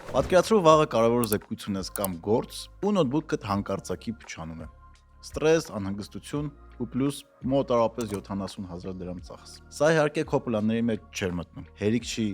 Պատկերացրու վաղը կարևոր զեկույց ունես կամ գործ ու նոթբուքդ հանկարծակի փչանում է։ Ստրես, անհանգստություն ու պլյուս մոտարապես 70,000 դրամ ծախս։ Սա իհարկե քո պլանների մեջ չէր մտնում։ Հերիք չի,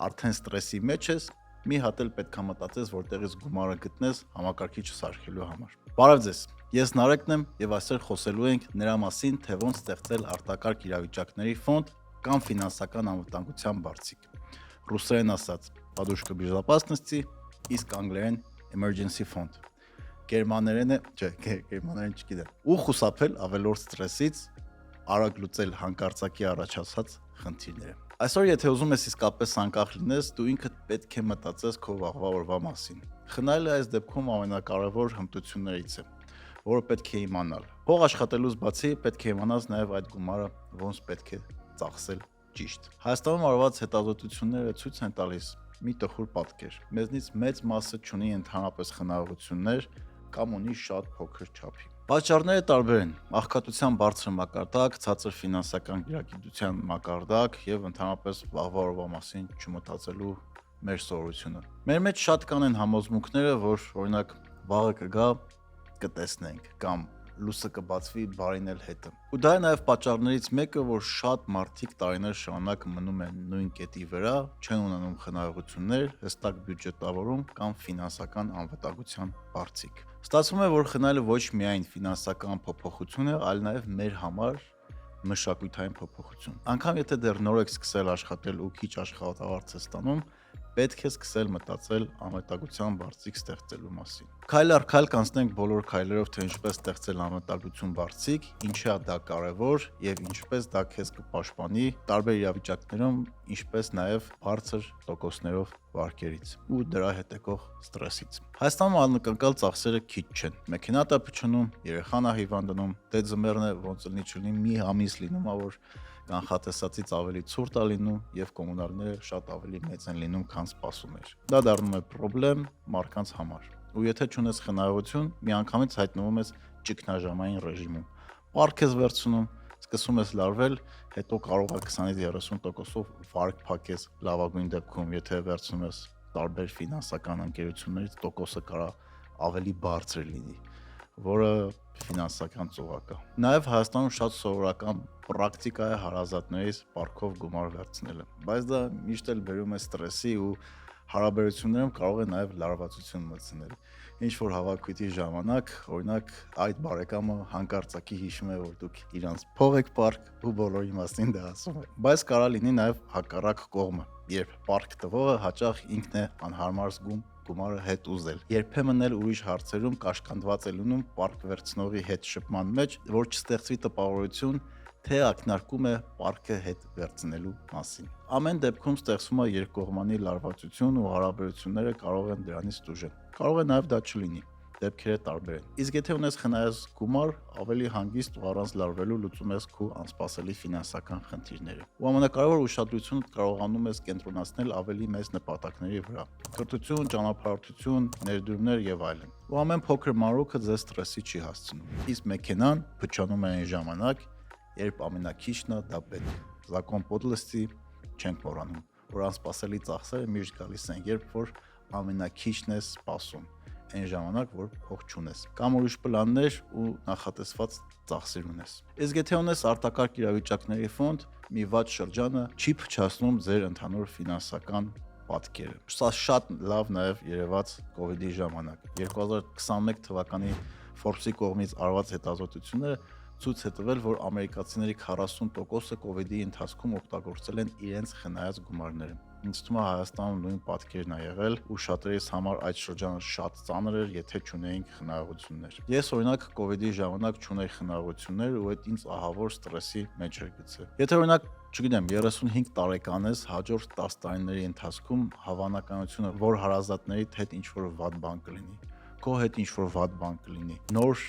արդեն ստրեսի մեջ ես, մի հատ էլ պետքա մտածես, որտեղից գումարը գտնես համակարգիչը սարքելու համար։ Բարև ձեզ։ Ես Նարեկն եմ եւ այսօր խոսելու ենք նրա մասին, թե ոնց ստեղծել արտակարգ իրավիճակների ֆոնդ կամ ֆինանսական անվտանգության բարձիկ։ Ռուսերեն ասած, подушка безопасности, իսկ անգլերեն emergency fund։ Գերմաներեն չգիտեմ։ Ու խուսափել ավելորդ ստրեսից, արագ լուծել հանկարծակի առաջացած խնդիրները։ Այսօր եթե ուզում ես իսկապես անկախ լինես, դու ինքդ պետք է մտածես քո վաղվա օրվա մասին։ Խնայելը այս դեպքում ամենակարևոր հմտություններից է, որը պետք է իմանալ։ Փող աշխատելուց բացի պետք է իմանաս նաև այդ գումարը ոնց պետք է ծախսել ճիշտ։ Հայաստանում արված հետազոտությունները ցույց են տալիս մի տխուր պատկեր։ Մեզնից մեծ մասը չունի ընդհանրապես խնայողություններ կամ ունի շատ փոքր չափի։ Պատճառները տարբեր են՝ աղքատության բարձր մակարդակ, ցածր ֆինանսական գիտության մակարդակ եւ ընդհանրապես վաղվա օրվա մասին չմտածելու մեր սովորությունը։ Մեր մեջ շատ կան այն համոզմունքները, որ օրինակ վաղը կգա, կտեսնենք կամ լույսը կբացվի, բարին էլ հետը։ Ու դա է նաև պատճառներից մեկը, որ շատ մարդիկ տարիներ շարունակ մնում են նույն կետի վրա, չեն ունենում խնայողություններ, հստակ բյուջետավորում կամ ֆինանսական անվտանգության բարձիկ։ Ստացվում է, որ խնայելը ոչ միայն ֆինանսական փոփոխություն է, այլ նաև մեր համար մշակութային փոփոխություն։ Անկամ եթե դեռ նոր եք սկսել աշխատել ու քիչ աշխատավարձ է ստանում, պետք է սկսել մտածել անվտանգության բարձիկ ստեղծելու մասին։ Քայլ առ քայլ կանցնենք բոլոր քայլերով, թե ինչպես ստեղծել անվտանգություն բարձիկ, ինչի է դա կարևոր եւ ինչպես դա քեզ կպաշտպանի տարբեր իրավիճակներում, ինչպես նաեւ բարձր տոկոսներով վարկերից ու դրա հետ եկող ստրեսից։ Հայաստանում անկնկալ ծախսերը քիչ չեն։ Մեքենա փչնում, երեխան է հիվանդանում, դե ձմեռն է ոնց լինի չլինի մի ամիս լինում է, որ կանխատեսածից ավելի ցուրտ է լինում եւ կոմունալները շատ ավելի մեծ են լինում, քան սպասում էր։ Դա դառնում է խնդրեմ մարդկանց համար։ Ու եթե չունես խնայողություն, միանգամից հայտնվում ես ճգնաժամային ռեժիմում։ Պարկ ես վերցնում, սկսում ես լարվել, հետո կարող է 20-30%-ով վարկ փակես լավագույն դեպքում, եթե վերցնում ես տարբեր ֆինանսական ընկերություններից, տոկոսը կարա ավելի բարձր լինի, որը ֆինանսական ծուղակ է։ Նաև Հայաստանում շատ սովորական պրակտիկա է հարազատներից պարկով գումար վերցնելը, բայց դա միշտ էլ բերում է ստրեսի ու հարաբերություններում կարող է նաև լարվածություն մտցնել։ Ինչ որ հավաքույթի ժամանակ, օրինակ, այդ բարեկամը հանկարծակի հիշում է, որ դուք իրանց փող եք պարկ ու բոլորի մասին դա ասում է։ Բայց կարա լինի նաև հակառակ կողմը, երբ պարկ տվողը հաճախ ինքն է անհարմար զգում գումարը հետ ուզել։ Երբեմն էլ ուրիշ հարցերում կաշկանդված է լինում պարկ վերցնողի հետ շփման մեջ, որ չստեղծվի տպավորություն, թե ակնարկում է պարկը հետ վերցնելու մասին։ Ամեն դեպքում ստեղծվում է երկկողմանի լարվածություն ու հարաբերությունները կարող են դրանից տուժել։ Կարող է նաև դա չլինի, դեպքերը տարբեր են։ Իսկ եթե ունես խնայած գումար, ավելի հանգիստ ու առանց լարվելու լուծում ես քո անսպասելի ֆինանսական խնդիրները։ Ու ամենակարևոր ուշադրությունը կարողանում ես կենտրոնացնել ավելի մեծ նպատակների վրա։ Կրթություն, ճանապարհորդություն, ներդրումներ եւ այլն։ Ու ամեն փոքր մանրուքը ձեզ ստրեսի չի հասցնում։ Իսկ մեքենան փչանում է այն ժամանակ, երբ ամենակիչն է դա պետք։ Закон подлости չենք մոռանում, որ անսպասելի ծախսերը միշտ գալիս են, երբ որ ամենակիչն է սպասում, այն ժամանակ, որ փող չունես, կամ ուրիշ պլաններ ու նախատեսված ծախսեր ունես։ Իսկ եթե ունես արտակարգ իրավիճակների ֆոնդ, մի վատ շրջանը չի փչացնում ձեր ընդհանուր ֆինանսական պատկերը։ Սա շատ լավ նաև երևաց COVID-ի ժամանակ։ 2021 թվականի Forbes-ի կողմից արված հետազոտությունները ցույց է տվել, որ ամերիկացիների 40%-ը COVID-ի ընթացքում օգտագործել են իրենց խնայած գումարները։ Ինձ թվում է Հայաստանում նույն պատկերն է եղել ու շատերիս համար այդ շրջանը շատ ծանր էր, եթե չունեինք խնայողություններ։ Ես օրինակ COVID-ի ժամանակ չունեի խնայողություններ ու այդ ինձ ահավոր ստրեսի մեջ էր գցել։ Եթե օրինակ չգիտեմ 35 տարեկան ես, հաջորդ 10 տարիների ընթացքում հավանականությունը, որ հարազատներիդ հետ ինչ-որ վատ բան կլինի, քո հետ ինչ-որ վատ բան կլինի, նոր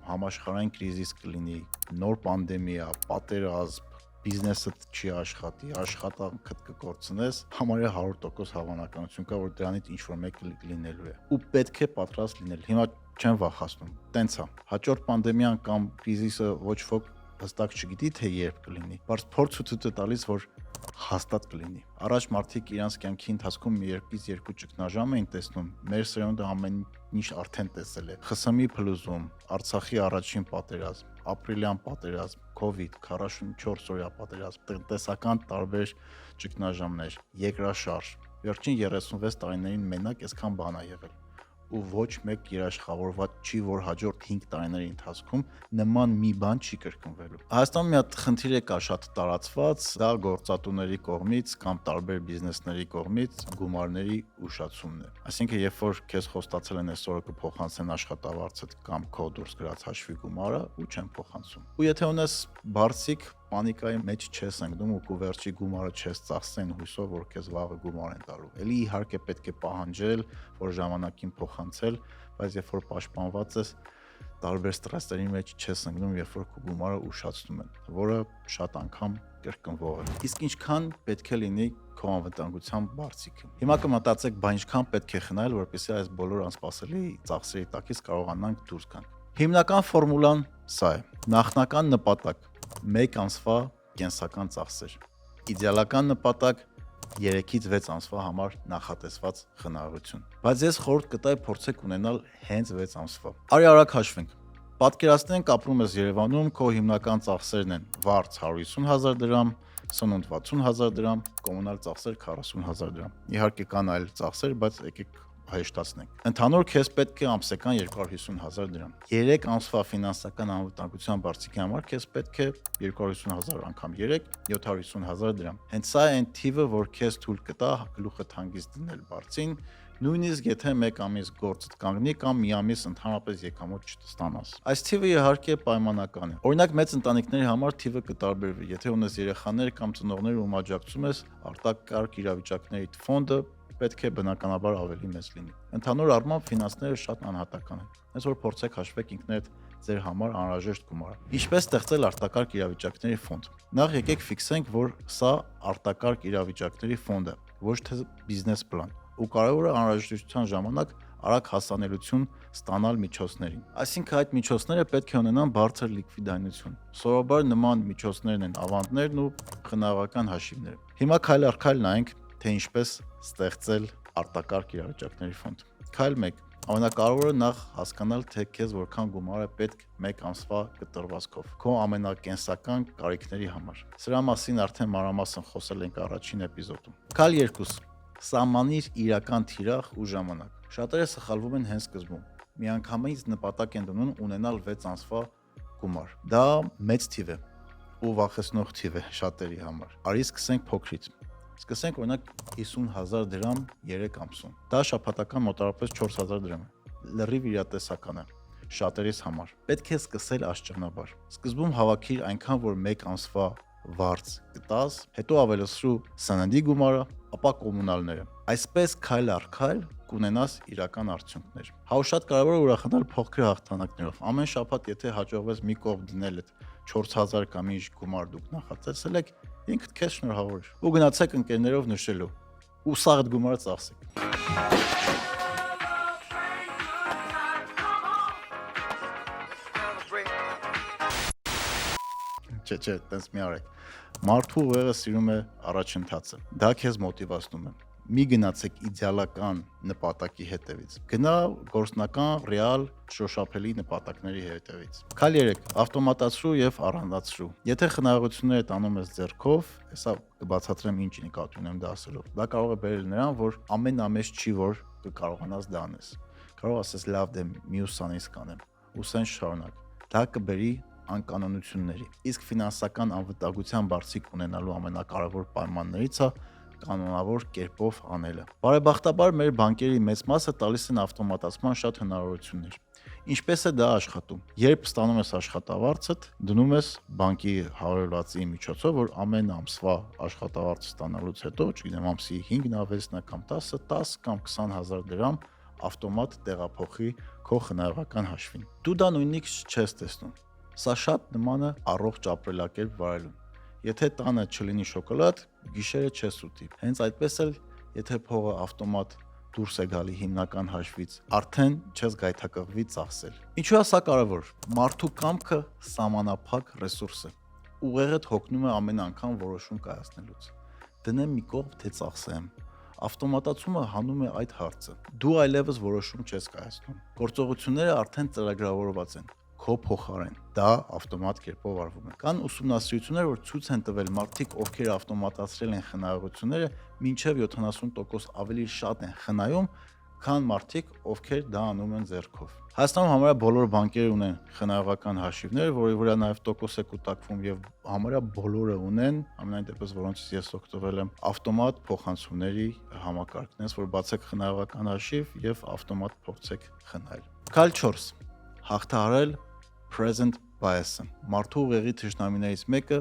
համաշխարհային կրիզիս կլինի, նոր պանդեմիա, պատերազմ, բիզնեսդ չի աշխատի, աշխատանքդ կկորցնես, համարյա 100% հավանականություն կա, որ դրանից ինչ-որ մեկը լինելու է։ Ու պետք է պատրաստ լինել։ Հիմա չեմ վախեցնում։ Տենց է։ Հաջորդ պանդեմիան կամ կրիզիսը ոչ ոք հստակ չգիտի թե երբ կլինի, բայց փորձը ցույց է տալիս, որ հաստատ կլինի։ Առաջ մարդիկ իրանց կյանքի ընթացքում մի երկից երկու ճգնաժամ էին տեսնում, մեր սերունդը ամեն ինչ արդեն տեսել է։ ԽՍՀՄ-ի փլուզում, Արցախի առաջին պատերազմ, ապրիլյան պատերազմ, COVID, 44 օրյա պատերազմ, տնտեսական տարբեր ճգնաժամներ, երկրաշարժ։ Վերջին 36 տարիներին մենակ այսքան բան ա եղել ու ոչ մեկ երաշխավորված չի, որ հաջորդ 5 տարիների ընթացքում նման մի բան չի կրկնվելու։ Հայաստանում մի հատ խնդիր է կա շատ տարածված, դա գործատուների կողմից կամ տարբեր բիզնեսների կողմից գումարների ուշացումն է։ Այսինքն, երբ որ քեզ խոստացել են այսօր կփոխանցեն աշխատավարձդ կամ քո դուրս գրած հաշվի գումարը ու չեն փոխանցում։ Ու եթե ունես բարձիկ պանիկայի մեջ չես ընկնում ու քո վերջի գումարը չես ծախսեն հույսով, որ քեզ վաղը գումար են տալու։ Էլի իհարկե պետք է պահանջել, որ ժամանակին փոխանցել, բայց երբ որ պաշտպանված ես, տարբեր ստրեսների մեջ չես ընկնում, երբ որ քո գումարը ուշացնում են, որը շատ անգամ կրկնվող է։ Իսկ ինչքան պետք է լինի քո անվտանգության բարձիկը։ Հիմա կմտածեք, բա ինչքան պետք է խնայել, որպեսզի այս բոլոր անսպասելի ծախսերի տակից կարողանանք դուրս գանք։ Հիմնական ֆորմուլան սա է. նախնական նպատակ 1 ամսվա կենսական ծախսեր։ Իդեալական նպատակ 3-ից 6 ամսվա համար նախատեսված խնայողություն։ Բայց ես խորհուրդ կտայի փորձեք ունենալ հենց 6 ամսվա։ Արի արագ հաշվենք։ Պատկերացնենք ապրում ես Երևանում, քո հիմնական ծախսերն են վարձ 150,000 դրամ, սնունդ 60,000 դրամ, կոմունալ ծախսեր 40,000 դրամ։ Իհարկե կան այլ ծախսեր, բայց եկեք հեշտացնենք։ Ընդհանուր քեզ պետք է ամսական 250,000 դրամ։ 3 ամսվա ֆինանսական անվտանգության բարձիկի համար քեզ պետք է 250,000 անգամ 3 750,000 դրամ։ Հենց սա է այն թիվը, որ քեզ թույլ կտա գլուխդ հանգիստ դնել բարձին, նույնիսկ եթե 1 ամիս գործդ կանգնի կամ մի ամիս ընդհանրապես եկամուտ չստանաս։ Այս թիվը իհարկե պայմանական է։ Օրինակ մեծ ընտանիքների համար թիվը կտարբերվի։ Եթե ունես երեխաներ կամ ծնողներ ու աջակցում ես, արտակարգ իրավիճակների ֆոնդը պետք է բնականաբար ավելի մեծ լինի։ Ընդհանուր առմամբ ֆինանսները շատ անհատական են։ Հենց որ փորձեք հաշվեք ինքներդ ձեր համար անհրաժեշտ գումարը։ Ինչպես ստեղծել արտակարգ իրավիճակների ֆոնդ։ Նախ եկեք ֆիքսենք, որ սա արտակարգ իրավիճակների ֆոնդ է, ոչ թե բիզնես պլան։ Ու կարևորը անհրաժեշտության ժամանակ արագ հասանելիություն ստանալ միջոցներին։ Այսինքն այդ միջոցները պետք է ունենան բարձր լիկվիդայնություն։ Սովորաբար նման միջոցներն են ավանդներն ու խնայողական հաշիվները։ Հիմա քայլ առ քայլ նայենք, թե ինչպես ստեղծել արտակարգ իրավիճակների ֆոնդ։ Քայլ 1. Ամենակարևորը նախ հասկանալ, թե քեզ որքան գումար է պետք 1 ամսվա կտրվածքով քո ամենակենսական կարիքների համար։ Սրա մասին արդեն մանրամասն խոսել ենք առաջին էպիզոդում։ Քայլ 2. Սահմանիր իրական թիրախ ու ժամանակ։ Շատերը սխալվում են հենց սկզբում։ Միանգամից նպատակ են դնում ունենալ 6 ամսվա գումար։ Դա մեծ թիվ է ու վախեցնող թիվ է շատերի համար։ Արի սկսենք փոքրից։ Սկսենք օրինակ 50,000 դրամ 3 ամսում։ Դա շաբաթական մոտավորապես 4,000 դրամ է։ Լրիվ իրատեսական է շատերիս համար։ Պետք է սկսել աշճանաբար։ Սկզբում հավաքիր այնքան, որ 1 ամսվա վարձ կտաս, հետո ավելացրու սննդի գումարը, ապա կոմունալները։ Այսպես քայլ առ քայլ կունենաս իրական արդյունքներ։ Հա ու շատ կարևոր է ուրախանալ փոքր հաղթանակներով։ Ամեն շաբաթ եթե հաջողվես մի կողմ դնել այդ 4,000 կամ ինչ գումար դուք նախատեսել եք, ինքդ քեզ շնորհավոր ու գնացեք ընկերներով նշելու ու սաղ այդ գումարը ծախսեք։ Չէ, տենց մի արեք։ Մարդու ուղեղը սիրում է առաջընթացը։ Դա քեզ մոտիվացնում է։ Մի գնացեք իդեալական նպատակի հետևից։ Գնա գործնական, ռեալ, շոշափելի նպատակների հետևից։ Քայլ 3. Ավտոմատացրու եւ առանձնացրու։ Եթե խնայողությունները տանում ես ձեռքով, հեսա կբացատրեմ ինչ նկատի ունեմ դա ասելով։ Դա կարող է բերել նրան, որ ամենամեծ չի, որ կկարողանաս դա անես։ Կարող ասես լավ դե մյուս անից կանեմ։ Ու սենց շարունակ։ Դա կբերի անկանոնությունների։ Իսկ ֆինանսական անվտանգության բարձիկ ունենալու ամենակարևոր պայմաններից է կանոնավոր կերպով անելը։ Բարեբախտաբար մեր բանկերի մեծ մասը տալիս են ավտոմատացման շատ հնարավորություններ։ Ինչպես է դա աշխատում։ Երբ ստանում ես աշխատավարձդ, դնում ես բանկի հավելվածի միջոցով, որ ամեն ամսվա աշխատավարձ ստանալուց հետո, չգիտեմ, ամսի 5-ն, 6-ն կամ 10-ը 10 կամ 20,000 դրամ ավտոմատ տեղափոխի քո խնայողական հաշվին։ Դու դա նույնիսկ չես տեսնում։ Սա շատ նման է առողջ ապրելակերպ վարելուն։ Եթե տանը չլինի շոկոլադ, գիշերը չես ուտի։ Հենց այդպես էլ, եթե փողը ավտոմատ դուրս է գալի հիմնական հաշվից, արդեն չես գայթակղվի ծախսել։ Ինչու է սա կարևոր։ Մարդու կամքը սահմանափակ ռեսուրս է։ Ուղեղդ հոգնում է ամեն անգամ որոշում կայացնելուց։ դնեմ մի կողմ, թե ծախսեմ։ Ավտոմատացումը հանում է այդ հարցը։ Դու այլևս որոշում չես կայացնում։ Գործողությունները արդեն ծրագրավորված են քո փոխարեն։ Դա ավտոմատ կերպով արվում է։ Կան ուսումնասիրություններ, որ ցույց են տվել մարդիկ, ովքեր ավտոմատացրել են խնայողությունները, մինչև 70% ավելի շատ են խնայում, քան մարդիկ, ովքեր դա անում են ձեռքով։ Հայաստանում համարյա բոլոր բանկերը ունեն խնայողական հաշիվներ, որի վրա նաև տոկոս է կուտակվում եւ համարյա բոլորը ունեն, ամենայն դեպս որոնցից ես օգտվել եմ, ավտոմատ փոխանցումների համակարգն է, որ բացեք խնայողական հաշիվ եւ ավտոմատ փորձեք խնայել։ Քայլ 4. Հաղթահարել present bias-ը։ Մարդու ուղեղի թշնամիներից մեկը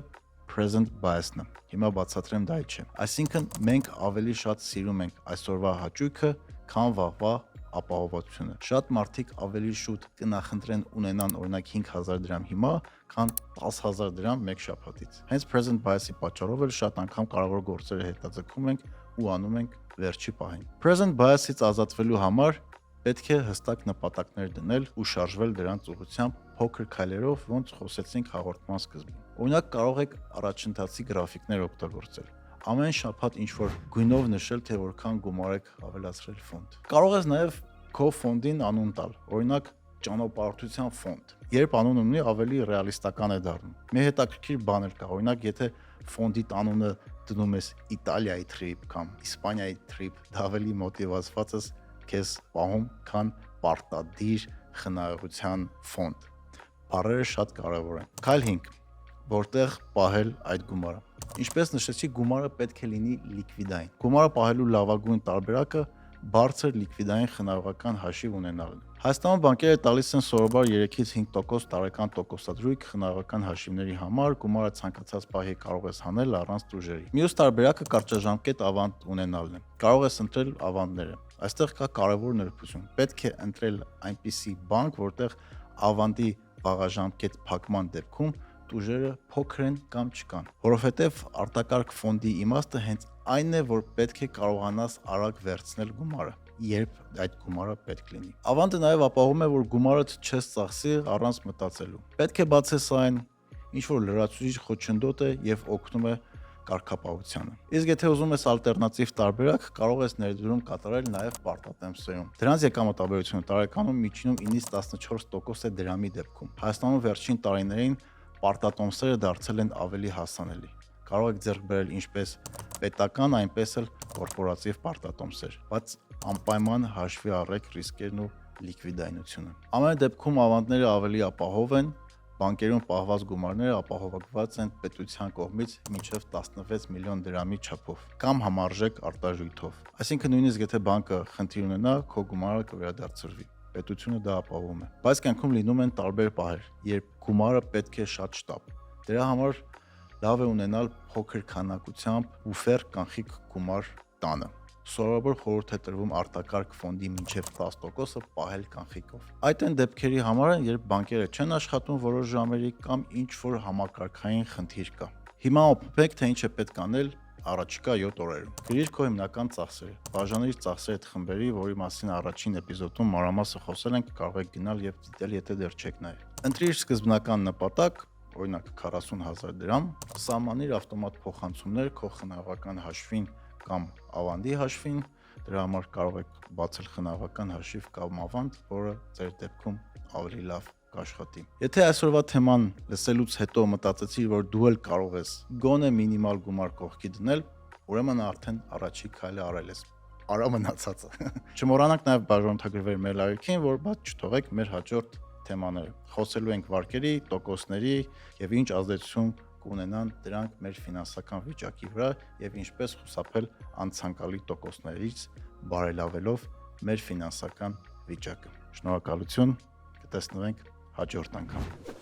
present bias-ն է։ Հիմա բացատրեմ դա ինչ է։ Այսինքն մենք ավելի շատ սիրում ենք այսօրվա հաճույքը, քան վաղվա ապահովությունը։ Շատ մարդիկ ավելի շուտ կնախընտրեն ունենան օրինակ 5000 դրամ հիմա, քան 10000 դրամ մեկ շաբաթից։ Հենց present bias-ի պատճառով էլ շատ անգամ կարևոր գործերը հետաձգում ենք ու անում ենք վերջի պահին։ Present bias-ից ազատվելու համար պետք է հստակ նպատակներ դնել ու շարժվել դրանց ուղղությամբ փոքր քայլերով, ոնց խոսեցինք հաղորդման սկզբին։ Օրինակ կարող եք առաջընթացի գրաֆիկներ օգտագործել։ Ամեն շաբաթ ինչ-որ գույնով նշել, թե որքան գումար եք ավելացրել ֆոնդ։ Կարող ես նաև քո ֆոնդին անուն տալ, օրինակ ճանապարհորդության ֆոնդ։ Երբ անունը ունի, ավելի ռեալիստական է դառնում։ Մի հետաքրքիր բան էլ կա, օրինակ եթե ֆոնդիդ անունը դնում ես Իտալիայի trip կամ Իսպանիայի trip, դա ավելի մոտիվացված ես քեզ պահում, քան պարտադիր խնայողության ֆոնդ։ Բառերը շատ կարևոր են։ Քայլ 5. Որտեղ պահել այդ գումարը։ Ինչպես նշեցի, գումարը պետք է լինի լիկվիդային։ Գումարը պահելու լավագույն տարբերակը բարձր լիկվիդային խնայողական հաշիվ ունենալն է։ Հայաստանում բանկերը տալիս են սովորաբար 3-ից 5% տարեկան տոկոսադրույք խնայողական հաշիվների համար, գումարը ցանկացած պահի կարող ես հանել առանց տուժերի։ Մյուս տարբերակը կարճաժամկետ ավանդ ունենալն է։ Կարող ես ընտրել ավանդները։ Այստեղ կա կարևոր նրբություն։ Պետք է ընտրել այնպիսի բանկ, որտեղ ավանդի վաղաժամկետ փակման դեպքում տուժերը փոքր են կամ չկան, որովհետև արտակարգ ֆոնդի իմաստը հենց այն է, որ պետք է կարողանաս արագ վերցնել գումարը, երբ այդ գումարը պետք լինի։ Ավանդը նաև ապահովում է, որ գումարդ չես ծախսի առանց մտածելու։ Պետք է բացես այն, ինչ որ լրացուցիչ խոչընդոտ է եւ օգնում է կարգապահությանը։ Իսկ եթե ուզում ես ալտերնատիվ տարբերակ, կարող ես ներդրում կատարել նաև պարտատեմսերում։ Դրանց եկամտաբերությունը տարեկանում միջինում 9-ից 14% է դրամի դեպքում։ Հայաստանում վերջին տարիներին պարտատոմսերը դարձել են ավելի հասանելի։ Կարող եք ձեռք բերել ինչպես պետական, այնպես էլ կորպորատիվ պարտատոմսեր, բայց անպայման հաշվի առեք ռիսկերն ու լիկվիդայնությունը։ Ամեն դեպքում ավանդները ավելի ապահով են, բանկերում պահված գումարները ապահովված են պետության կողմից մինչև 16 միլիոն դրամի չափով կամ համարժեք արտարժույթով։ Այսինքն նույնիսկ եթե բանկը խնդիր ունենա, քո գումարը կվերադարձրվի։ Պետությունը դա ապահովում է։ Բայց կյանքում լինում են տարբեր պահեր, երբ գումարը պետք է շատ շտապ։ Դրա համար լավ է ունենալ փոքր քանակությամբ բուֆեր կանխիկ գումար տանը։ Սովորաբար խորհուրդ է տրվում արտակարգ ֆոնդի մինչև 10% պահել կանխիկով։ Այդ այն դեպքերի համար են, երբ բանկերը չեն աշխատում որոշ ժամերի կամ ինչ որ համակարգային խնդիր կա։ Հիմա օգնենք, թե ինչ է պետք անել առաջիկա 7 օրերում։ Գրիր քո հիմնական ծախսերը։ Բաժանիր ծախսերդ խմբերի, որի մասին առաջին էպիզոդում մանրամասը խոսել ենք, կարող եք գնալ եւ դիտել, եթե դեռ չեք նայել։ Ընտրիր սկզբնական նպատակ, օրինակ 40000 դրամ, սահմանիր ավտոմատ փոխանցումներ քո խնայողական հաշվին կամ ավանդի հաշվին, դրա համար կարող եք բացել խնայողական հաշիվ կամ ավանդ, որը ձեր դեպքում ավելի լավ կաշխատի։ Եթե այսօրվա թեման լսելուց հետո մտածեցիր, որ դու էլ կարող ես գոնե մինիմալ գումար կողքի դնել, ուրեմն արդեն առաջի քայլը արել ես։ Արա մնացածը։ Չմոռանաք նաև բաժանորդագրվել մեր լայքին, որ բաց չթողեք մեր հաջորդ թեմաները։ Խոսելու ենք վարկերի, տոկոսների եւ ինչ ազդեցություն կունենան դրանք մեր ֆինանսական վիճակի վրա եւ ինչպես խուսափել անցանկալի տոկոսներից, բարելավելով մեր ֆինանսական վիճակը։ Շնորհակալություն, կտեսնվենք հաջորդ անգամ։